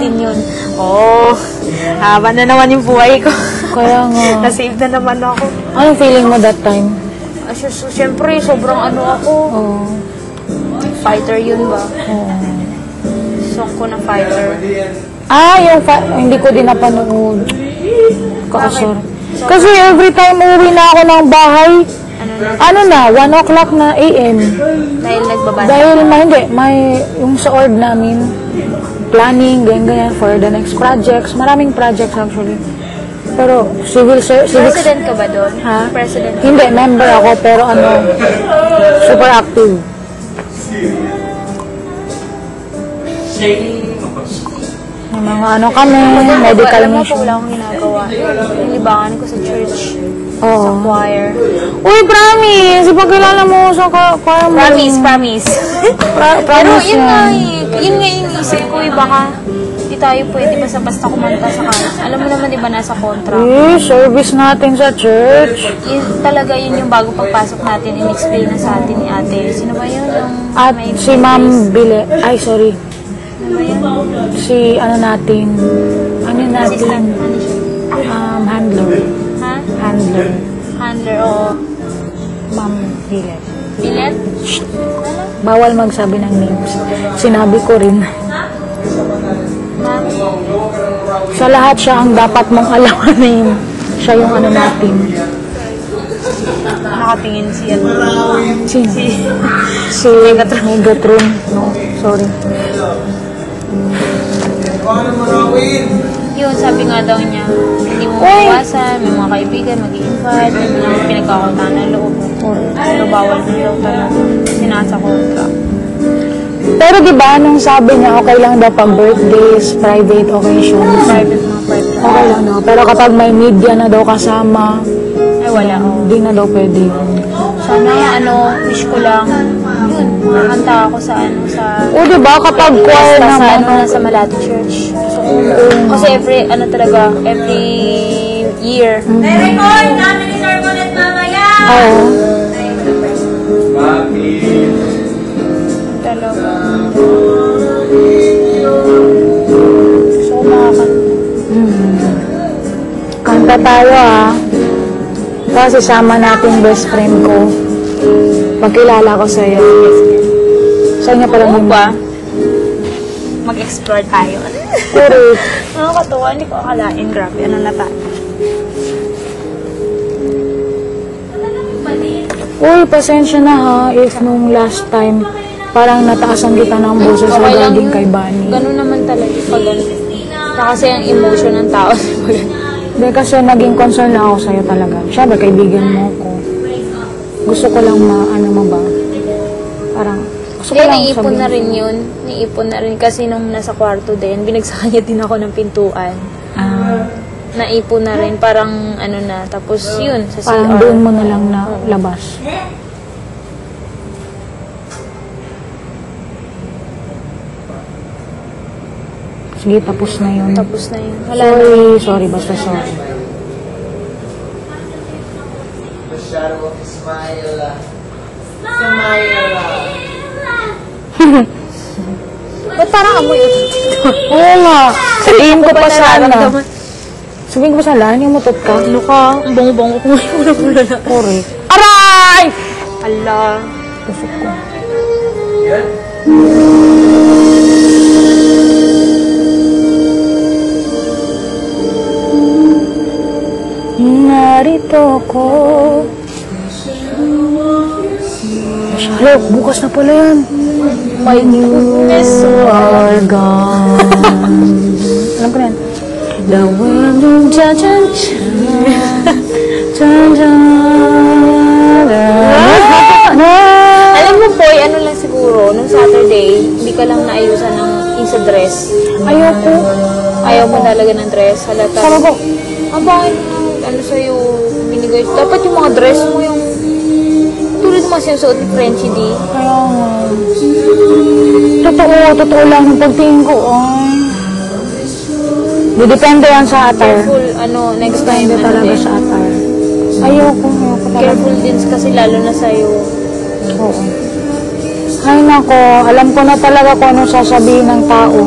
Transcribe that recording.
2016 yun. Oh, haba na naman yung buhay ko. Kaya nga. Nasave na naman ako. Anong feeling mo that time? Siyempre, sobrang ano ako. Oo. Fighter yun ba? Oo. Song ko na fighter. Yung hindi ko din napanood. Kaasar. Kasi every time uwi na ako ng bahay, ano na, 1 o'clock na AM. Dahil nagbabasa? Dahil may yung sa org namin, planning, ganyan, for the next projects. Maraming projects actually. Pero President ka ba doon? Ha? President? Hindi, member ako, pero super active. May mga kami, medical mission. Alam mo po, wala akong ginagawa. Nilibangan ko sa church. Oo. Sa choir. Uy, promise! Ipagkilala mo sa choir mo. Promise. Pero yun nga yung isip ko, baka di tayo pwede basta-basta kumanta sa kanto. Alam mo naman, di ba, nasa kontra. Service natin sa church. Talaga yun yung bago pagpasok natin, in-explain na sa atin ni ate. Sino ba yun? At si Ma'am Bile. Ay, sorry. Ano ba yun? Si natin? Assistant. Ano siya? Handler. Ha? Handler, oo. Ma'am Bile. Bilet? Bawal magsabi ng names. Sinabi ko rin. Sa lahat siya ang dapat mong alawanin. Siya yung natin. Nakatingin siya. Sino? Si Megatron. No, sorry. Yun, sabi nga daw niya, hindi mo mawasan, may mga kaibigan, mag-i-invite, may mga pinagkakuntaan ng loob. Pero bawal din daw talaga. Sinasa kontra. Pero diba, nung sabi niya, okay lang daw pag birthdays, private occasions. Private. Okay lang daw. Pero kapag may media na daw kasama, ay wala. Hindi na daw pwede yun. Sana, wish ko lang, yun, nakanta ako sa, o diba, kapag choir naman, sa Malati Church. Kasi every year. Record namin ni Sir Gonet mamaya! Oo. Talaga. So, makakanta. Kanta tayo Kasi sama natin best friend ko. Pagkilala ko sa'yo. Sa'yo niya pala Oo ba? Mag-explore tayo. Correct. Nakakatuwa, hindi ko akalain. Grabe, ano na tayo. Uy, pasensya na ha, if nung last time, parang nataasan kita ng boses regarding kay Bunny. Ganun naman talaga pag ganun. Kasi ang emotion ng tao. Hindi, kasi naging concern na ako sa'yo talaga. Siyempre, kaibigan mo ko. Gusto ko lang mo ba? Parang, gusto ko lang naiipon na rin yun. Naiipon na rin kasi nung nasa kwarto din, binagsakan niya din ako ng pintuan. Naipon na rin, parang na, tapos yun, sa CR. Parang doon mo na lang na labas. Sige, tapos na yun. Tapos na yun. Wala na. Sorry, basta sorry. The shadow of a smile. Smile. Ba't parang amoy ito? Oo nga. Sabihin ko pa sana. Sabihin ko pa sana, yung mutot ka. Ano ka? Ang bango-bango ko ngayon. Wala na. Correct. Aray! Ala. Tusok ko. Narito ko. Hello, bukas na pala yan. My goodness. Are gone. Alam ko na yan. The wind of Alam mo, Boy, ano lang siguro, nung Saturday, hindi ka lang naayusan ng isa dress. Ayoko. Ayaw mo talaga ng dress. Halata. Sama ko. Ang bangin sa'yo, binigay. Dapat yung mga dress mo yung tulad mo sinusuot ni Frenchie D. Kaya nga. Totoo lang yung pagtingin ko. Depende yan sa attire. Careful, next time. Depende talaga sa attire. Ayoko talaga. Careful din kasi lalo na sa'yo. Oo. Ay nako, alam ko na talaga kung anong sasabihin ng tao.